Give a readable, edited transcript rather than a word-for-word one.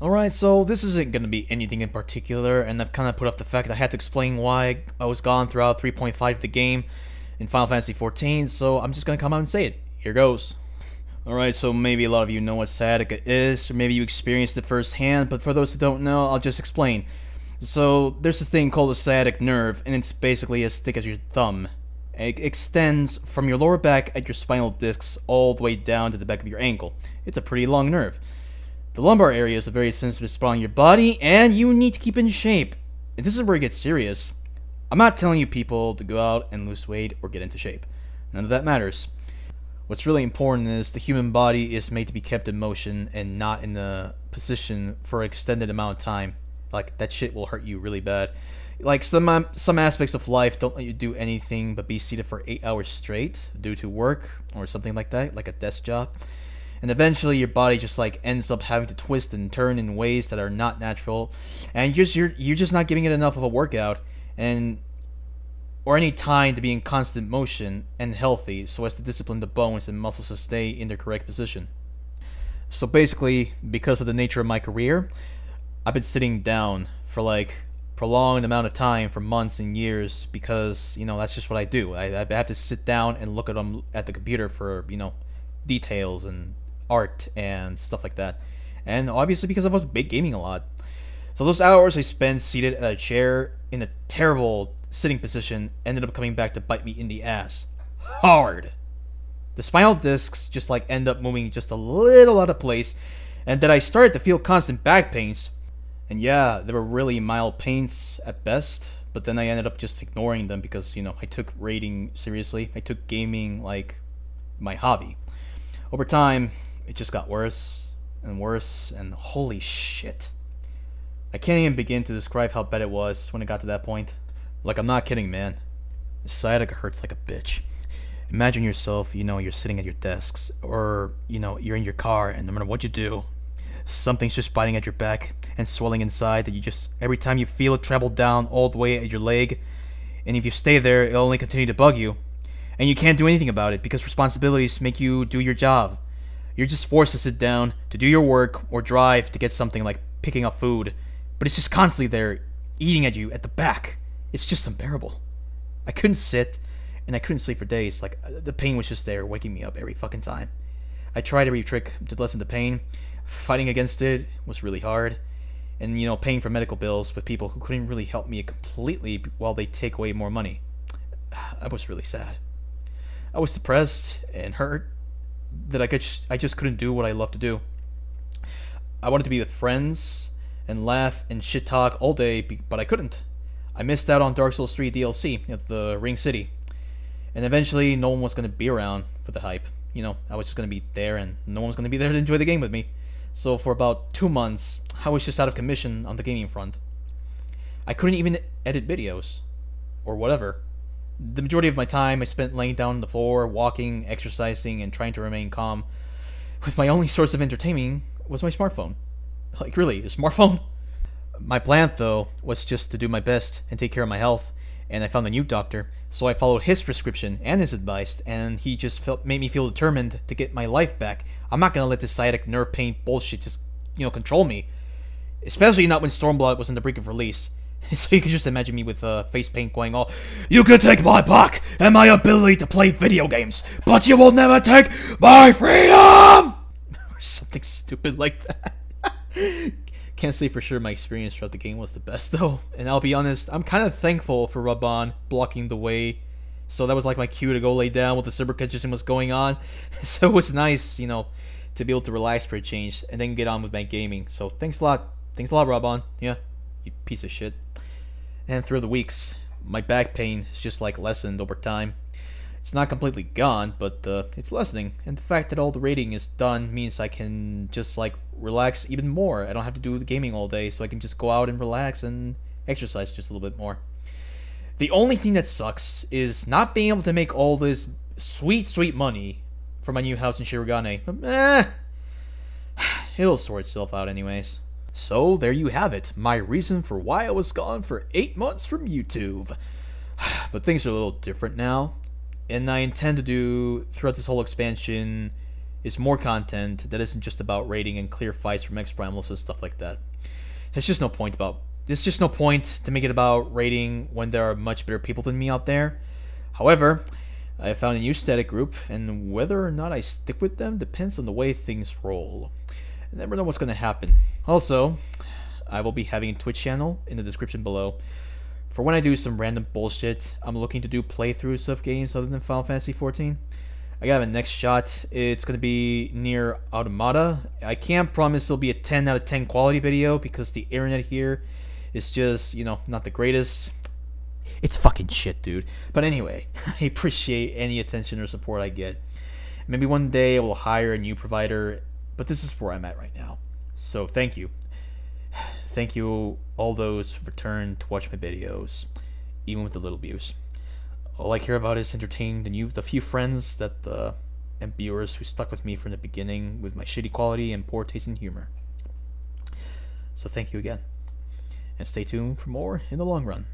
Alright, so this isn't going to be anything in particular, and I've kind of put off the fact that I had to explain why I was gone throughout 3.5 of the game in Final Fantasy XIV, so I'm just going to come out and say it. Here goes. Alright, so maybe a lot of you know what sciatica is, or maybe you experienced it firsthand, but for those who don't know, I'll just explain. So, there's this thing called a sciatic nerve, and it's basically as thick as your thumb. It extends from your lower back at your spinal discs all the way down to the back of your ankle. It's a pretty long nerve. The lumbar area is a very sensitive spot on your body, and you need to keep in shape. And this is where it gets serious. I'm not telling you people to go out and lose weight or get into shape. None of that matters. What's really important is the human body is made to be kept in motion and not in a position for an extended amount of time. Like, that shit will hurt you really bad. Like, some aspects of life don't let you do anything but be seated for 8 hours straight due to work or something like that, like a desk job. And eventually your body just like ends up having to twist and turn in ways that are not natural, and you're just not giving it enough of a workout and or any time to be in constant motion and healthy so as to discipline the bones and muscles to stay in their correct position. So basically, because of the nature of my career, I've been sitting down for like prolonged amount of time for months and years because, you know, that's just what I do. I have to sit down and look at the computer for, you know, details and art and stuff like that. And obviously because I was big gaming a lot. So those hours I spent seated at a chair in a terrible sitting position ended up coming back to bite me in the ass. Hard. The spinal discs just like end up moving just a little out of place, and then I started to feel constant back pains. And yeah, they were really mild pains at best, but then I ended up just ignoring them because, you know, I took raiding seriously. I took gaming like my hobby. Over time, it just got worse and worse, and holy shit. I can't even begin to describe how bad it was when it got to that point. Like, I'm not kidding, man. The sciatica hurts like a bitch. Imagine yourself, you know, you're sitting at your desks, or, you know, you're in your car, and no matter what you do, something's just biting at your back and swelling inside that you just, every time you feel it travel down all the way at your leg, and if you stay there, it'll only continue to bug you. And you can't do anything about it because responsibilities make you do your job. You're just forced to sit down to do your work or drive to get something like picking up food, but it's just constantly there eating at you at the back. It's just unbearable. I couldn't sit and I couldn't sleep for days. Like, the pain was just there waking me up every fucking time. I tried every trick to lessen the pain. Fighting against it was really hard. And, you know, paying for medical bills with people who couldn't really help me completely while they take away more money. I was really sad. I was depressed and hurt that I just couldn't do what I love to do. I wanted to be with friends and laugh and shit talk all day, but I couldn't. I missed out on Dark Souls 3 DLC at the Ring City. And eventually, no one was going to be around for the hype. You know, I was just going to be there and no one was going to be there to enjoy the game with me. So for about 2 months, I was just out of commission on the gaming front. I couldn't even edit videos. Or whatever. The majority of my time I spent laying down on the floor, walking, exercising, and trying to remain calm, with my only source of entertainment was my smartphone. Like, really, a smartphone? My plan, though, was just to do my best and take care of my health, and I found a new doctor, so I followed his prescription and his advice, and he just made me feel determined to get my life back. I'm not gonna let this sciatic nerve pain bullshit just, you know, control me. Especially not when Stormblood was on the brink of release. So you can just imagine me with face paint going all, "You can take my back and my ability to play video games, but you will never take my freedom!" Or something stupid like that. Can't say for sure my experience throughout the game was the best though. And I'll be honest, I'm kind of thankful for Raban blocking the way. So that was like my cue to go lay down while the super competition was going on. So it was nice, you know, to be able to relax for a change and then get on with my gaming. So thanks a lot. Thanks a lot, Raban. Yeah, you piece of shit. And through the weeks, my back pain has just like lessened over time. It's not completely gone, but it's lessening. And the fact that all the raiding is done means I can just like relax even more. I don't have to do the gaming all day, so I can just go out and relax and exercise just a little bit more. The only thing that sucks is not being able to make all this sweet, sweet money for my new house in Shirogane. But, it'll sort itself out anyways. So there you have it, my reason for why I was gone for 8 months from YouTube. But things are a little different now, and I intend to do, throughout this whole expansion, is more content that isn't just about raiding and clear fights from X Primals and stuff like that. There's just no point to make it about raiding when there are much better people than me out there. However, I found a new static group, and whether or not I stick with them depends on the way things roll. I never know what's going to happen. Also, I will be having a Twitch channel in the description below for when I do some random bullshit. I'm looking to do playthroughs of games other than Final Fantasy 14. I got a next shot. It's going to be near Automata. I can't promise it'll be a 10 out of 10 quality video because the internet here is just, not the greatest. It's fucking shit, dude. But anyway, I appreciate any attention or support I get. Maybe one day I will hire a new provider, but this is where I'm at right now. So thank you. Thank you all those who return to watch my videos, even with the little views. All I care about is entertaining the few friends and viewers who stuck with me from the beginning with my shitty quality and poor taste in humor. So thank you again. And stay tuned for more in the long run.